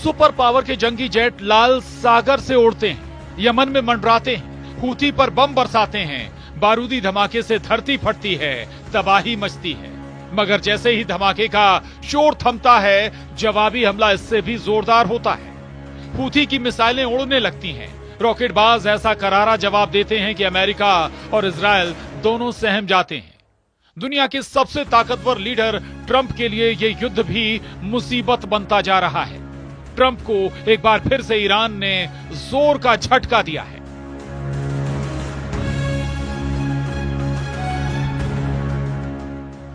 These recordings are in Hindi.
सुपर पावर के जंगी जेट लाल सागर से उड़ते हैं, यमन में मंडराते हैं, हूथी पर बम बरसाते हैं, बारूदी धमाके से धरती फटती है, तबाही मचती है। मगर जैसे ही धमाके का शोर थमता है, जवाबी हमला इससे भी जोरदार होता है। हूथी की मिसाइलें उड़ने लगती हैं, रॉकेटबाज ऐसा करारा जवाब देते हैं कि अमेरिका और इजराइल दोनों सहम जाते हैं। दुनिया के सबसे ताकतवर लीडर ट्रंप के लिए यह युद्ध भी मुसीबत बनता जा रहा है। ट्रंप को एक बार फिर से ईरान ने जोर का झटका दिया है।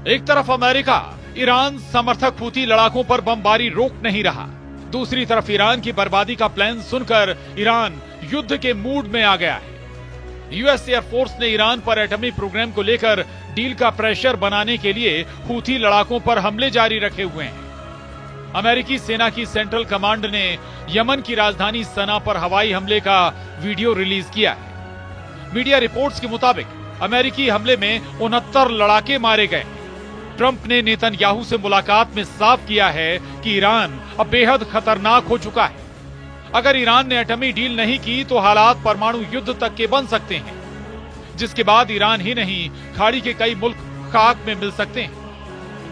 एक तरफ अमेरिका ईरान समर्थक हूथी लड़ाकों पर बमबारी रोक नहीं रहा, दूसरी तरफ ईरान की बर्बादी का प्लान सुनकर ईरान युद्ध के मूड में आ गया है। यूएस एयरफोर्स ने ईरान पर एटमी प्रोग्राम को लेकर डील का प्रेशर बनाने के लिए हूथी लड़ाकों पर हमले जारी रखे हुए हैं। अमेरिकी सेना की सेंट्रल कमांड ने यमन की राजधानी सना पर हवाई हमले का वीडियो रिलीज किया है। मीडिया रिपोर्ट्स के मुताबिक अमेरिकी हमले में 69 लड़ाके मारे गए। ट्रंप ने नेतन्याहू से मुलाकात में साफ किया है कि ईरान अब बेहद खतरनाक हो चुका है। अगर ईरान ने एटमी डील नहीं की तो हालात परमाणु युद्ध तक के बन सकते हैं, जिसके बाद ईरान ही नहीं खाड़ी के कई मुल्क खाक में मिल सकते हैं।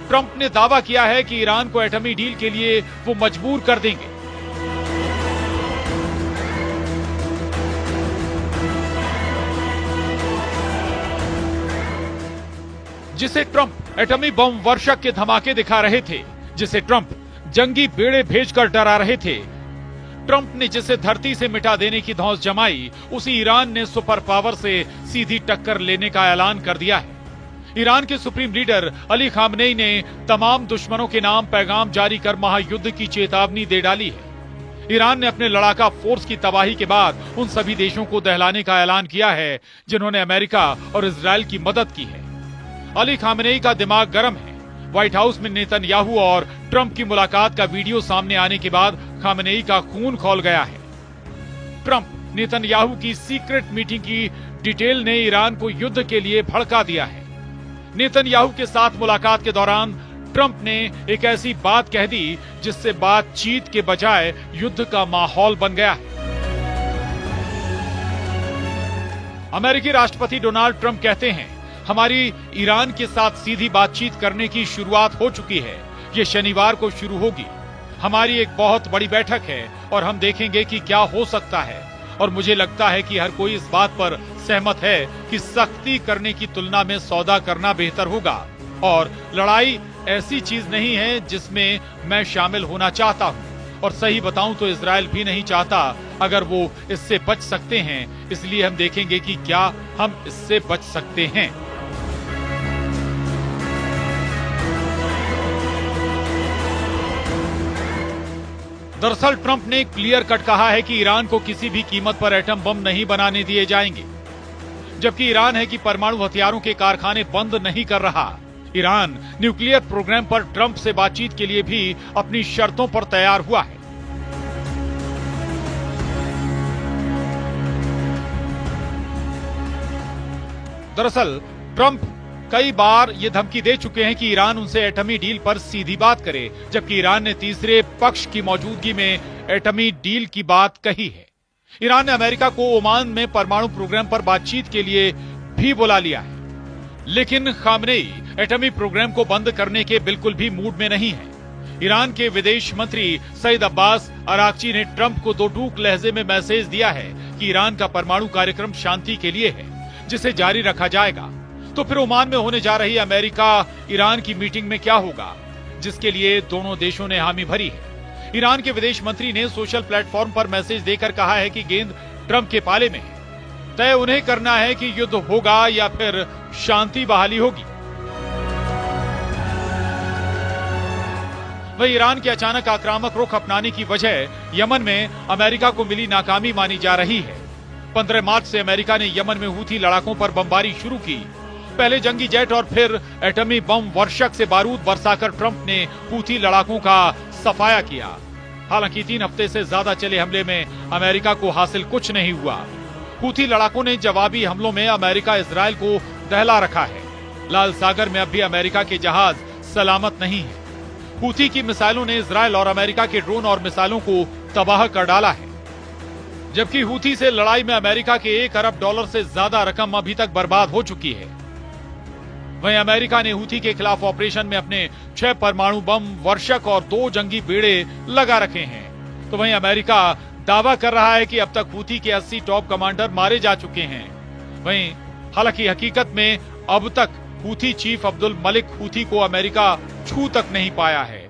ट्रंप ने दावा किया है कि ईरान को एटमी डील के लिए वो मजबूर कर देंगे। जिसे ट्रंप एटमी बम वर्षक के धमाके दिखा रहे थे, जिसे ट्रंप जंगी बेड़े भेजकर डरा रहे थे, ट्रंप ने जिसे धरती से मिटा देने की धौंस जमाई, उसी ईरान ने सुपर पावर से सीधी टक्कर लेने का ऐलान कर दिया है। ईरान के सुप्रीम लीडर अली खामनेई ने तमाम दुश्मनों के नाम पैगाम जारी कर महायुद्ध की चेतावनी दे डाली है। ईरान ने अपने लड़ाका फोर्स की तबाही के बाद उन सभी देशों को दहलाने का ऐलान किया है जिन्होंने अमेरिका और इजराइल की मदद की है। अली खामनेई का दिमाग गर्म है। व्हाइट हाउस में नेतन्याहू और ट्रंप की मुलाकात का वीडियो सामने आने के बाद खामनेई का खून खौल गया है। ट्रंप नेतन्याहू की सीक्रेट मीटिंग की डिटेल ने ईरान को युद्ध के लिए भड़का दिया है। नेतन्याहू के साथ मुलाकात के दौरान ट्रंप ने एक ऐसी बात कह दी जिससे बातचीत के बजाय युद्ध का माहौल बन गया है। अमेरिकी राष्ट्रपति डोनाल्ड ट्रंप कहते हैं, हमारी ईरान के साथ सीधी बातचीत करने की शुरुआत हो चुकी है। ये शनिवार को शुरू होगी। हमारी एक बहुत बड़ी बैठक है और हम देखेंगे कि क्या हो सकता है। और मुझे लगता है कि हर कोई इस बात पर सहमत है कि सख्ती करने की तुलना में सौदा करना बेहतर होगा। और लड़ाई ऐसी चीज नहीं है जिसमें मैं शामिल होना चाहता हूं। और सही बताऊं तो इजराइल भी नहीं चाहता अगर वो इससे बच सकते हैं। इसलिए हम देखेंगे कि क्या हम इससे बच सकते हैं। दरअसल ट्रंप ने क्लियर कट कहा है कि ईरान को किसी भी कीमत पर एटम बम नहीं बनाने दिए जाएंगे, जबकि ईरान है कि परमाणु हथियारों के कारखाने बंद नहीं कर रहा। ईरान न्यूक्लियर प्रोग्राम पर ट्रंप से बातचीत के लिए भी अपनी शर्तों पर तैयार हुआ है। दरअसल ट्रंप कई बार ये धमकी दे चुके हैं कि ईरान उनसे एटमी डील पर सीधी बात करे, जबकि ईरान ने तीसरे पक्ष की मौजूदगी में एटमी डील की बात कही है। ईरान ने अमेरिका को ओमान में परमाणु प्रोग्राम पर बातचीत के लिए भी बुला लिया है, लेकिन खामनेई एटमी प्रोग्राम को बंद करने के बिल्कुल भी मूड में नहीं है। ईरान के विदेश मंत्री सईद अब्बास अरागची ने ट्रंप को दो टूक लहजे में मैसेज दिया है कि ईरान का परमाणु कार्यक्रम शांति के लिए है, जिसे जारी रखा जाएगा। तो फिर ओमान में होने जा रही अमेरिका ईरान की मीटिंग में क्या होगा, जिसके लिए दोनों देशों ने हामी भरी है। ईरान के विदेश मंत्री ने सोशल प्लेटफॉर्म पर मैसेज देकर कहा है कि गेंद ट्रंप के पाले में है। तय उन्हें करना है कि युद्ध होगा या फिर शांति बहाली होगी। वही ईरान के अचानक आक्रामक रुख अपनाने की वजह यमन में अमेरिका को मिली नाकामी मानी जा रही है। 15 मार्च से अमेरिका ने यमन में हूथी लड़ाकों पर बमबारी शुरू की। पहले जंगी जेट और फिर एटमी बम वर्षक से बारूद बरसाकर ट्रंप ने हूथी लड़ाकों का सफाया किया। हालांकि 3 हफ्ते से ज्यादा चले हमले में अमेरिका को हासिल कुछ नहीं हुआ। हूथी लड़ाकों ने जवाबी हमलों में अमेरिका इजराइल को दहला रखा है। लाल सागर में अब भी अमेरिका के जहाज सलामत नहीं है। हूथी की मिसाइलों ने इजरायल और अमेरिका के ड्रोन और मिसाइलों को तबाह कर डाला है। जबकि हूथी से लड़ाई में अमेरिका के $1 अरब से ज्यादा रकम अभी तक बर्बाद हो चुकी है। वहीं अमेरिका ने हूथी के खिलाफ ऑपरेशन में अपने 6 परमाणु बम, वर्षक और 2 जंगी बेड़े लगा रखे हैं। तो वहीं अमेरिका दावा कर रहा है कि अब तक हूथी के 80 टॉप कमांडर मारे जा चुके हैं। वहीं हालांकि हकीकत में अब तक Houthi chief Abdul Malik Houthi को अमेरिका छू तक नहीं पाया है।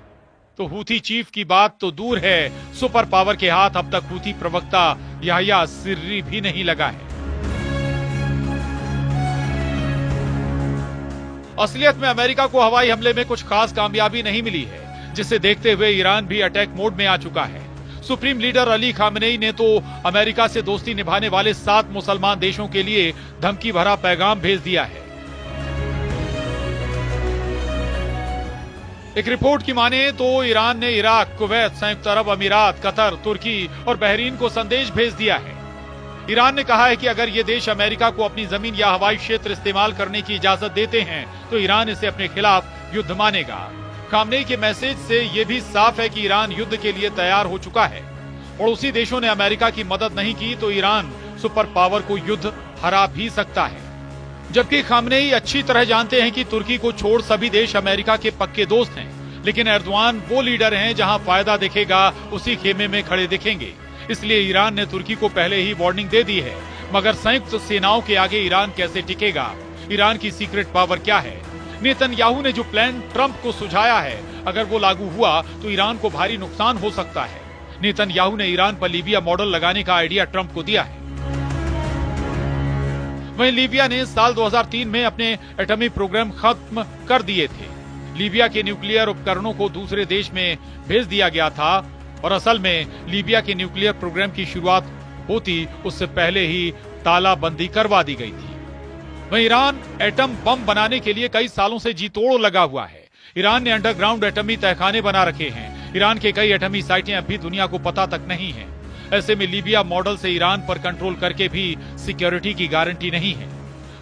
तो हूथी चीफ की बात तो दूर है, सुपर पावर के हाथ अब तक हूथी प्रवक्ता याह्या सिर्री भी नहीं लगा है। असलियत में अमेरिका को हवाई हमले में कुछ खास कामयाबी नहीं मिली है, जिसे देखते हुए ईरान भी अटैक मोड में आ चुका है। सुप्रीम लीडर अली खामेनेई ने तो अमेरिका से दोस्ती निभाने वाले 7 मुसलमान देशों के लिए धमकी भरा पैगाम भेज दिया है। एक रिपोर्ट की माने तो ईरान ने इराक, कुवैत, संयुक्त अरब अमीरात, कतर, तुर्की और बहरीन को संदेश भेज दिया है। ईरान ने कहा है कि अगर ये देश अमेरिका को अपनी जमीन या हवाई क्षेत्र इस्तेमाल करने की इजाजत देते हैं तो ईरान इसे अपने खिलाफ युद्ध मानेगा। खामनेई के मैसेज से यह भी साफ है कि ईरान युद्ध के लिए तैयार हो चुका है। पड़ोसी देशों ने अमेरिका की मदद नहीं की तो ईरान सुपर पावर को युद्ध हरा भी सकता है। जबकि खामनेई अच्छी तरह जानते हैं कि तुर्की को छोड़ सभी देश अमेरिका के पक्के दोस्त हैं, लेकिन एर्दोआन वो लीडर हैं जहां फायदा दिखेगा उसी खेमे में खड़े दिखेंगे। इसलिए ईरान ने तुर्की को पहले ही वार्निंग दे दी है। मगर संयुक्त सेनाओं के आगे ईरान कैसे टिकेगा? ईरान की सीक्रेट पावर क्या है? नेतन्याहू ने जो प्लान ट्रंप को सुझाया है, अगर वो लागू हुआ तो ईरान को भारी नुकसान हो सकता है। नेतन्याहू ने ईरान पर लीबिया मॉडल लगाने का आइडिया ट्रंप को दिया है। वहीं लीबिया ने साल 2003 में अपने एटॉमिक प्रोग्राम खत्म कर दिए थे। लीबिया के न्यूक्लियर उपकरणों को दूसरे देश में भेज दिया गया था और असल में लीबिया के न्यूक्लियर प्रोग्राम की शुरुआत होती उससे पहले ही तालाबंदी करवा दी गई थी। वहीं ईरान एटम बम बनाने के लिए कई सालों से जी तोड़ लगा हुआ है। ईरान ने अंडरग्राउंड एटमी तहखाने बना रखे हैं। ईरान के कई एटमी साइटें अभी दुनिया को पता तक नहीं है। ऐसे में लीबिया मॉडल से ईरान पर कंट्रोल करके भी सिक्योरिटी की गारंटी नहीं है।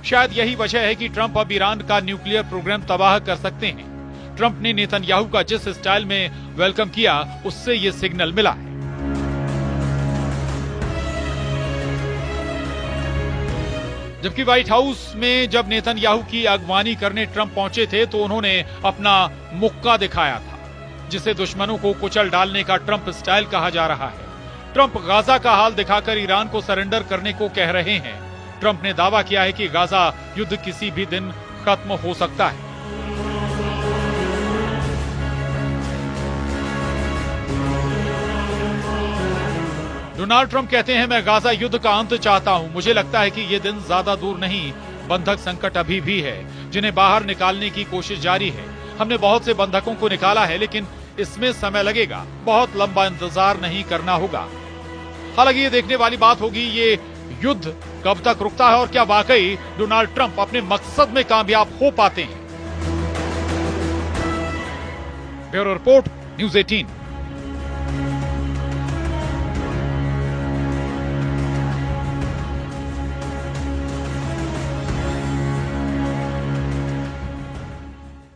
शायद यही वजह है कि ट्रंप अब ईरान का न्यूक्लियर प्रोग्राम तबाह कर सकते हैं। ट्रंप ने नेतन्याहू का जिस स्टाइल में वेलकम किया उससे ये सिग्नल मिला है। जबकि व्हाइट हाउस में जब नेतन्याहू की अगवानी करने ट्रंप पहुंचे थे तो उन्होंने अपना मुक्का दिखाया था, जिसे दुश्मनों को कुचल डालने का ट्रंप स्टाइल कहा जा रहा है। ट्रंप गाजा का हाल दिखाकर ईरान को सरेंडर करने को कह रहे हैं। ट्रंप ने दावा किया है कि गाजा युद्ध किसी भी दिन खत्म हो सकता है। डोनाल्ड ट्रंप कहते हैं, मैं गाजा युद्ध का अंत चाहता हूं। मुझे लगता है कि ये दिन ज्यादा दूर नहीं। बंधक संकट अभी भी है, जिन्हें बाहर निकालने की कोशिश जारी है। हमने बहुत से बंधकों को निकाला है, लेकिन इसमें समय लगेगा। बहुत लंबा इंतजार नहीं करना होगा। हालांकि ये देखने वाली बात होगी ये युद्ध कब तक रुकता है और क्या वाकई डोनाल्ड ट्रंप अपने मकसद में कामयाब हो पाते हैं। Bureau report, news 18।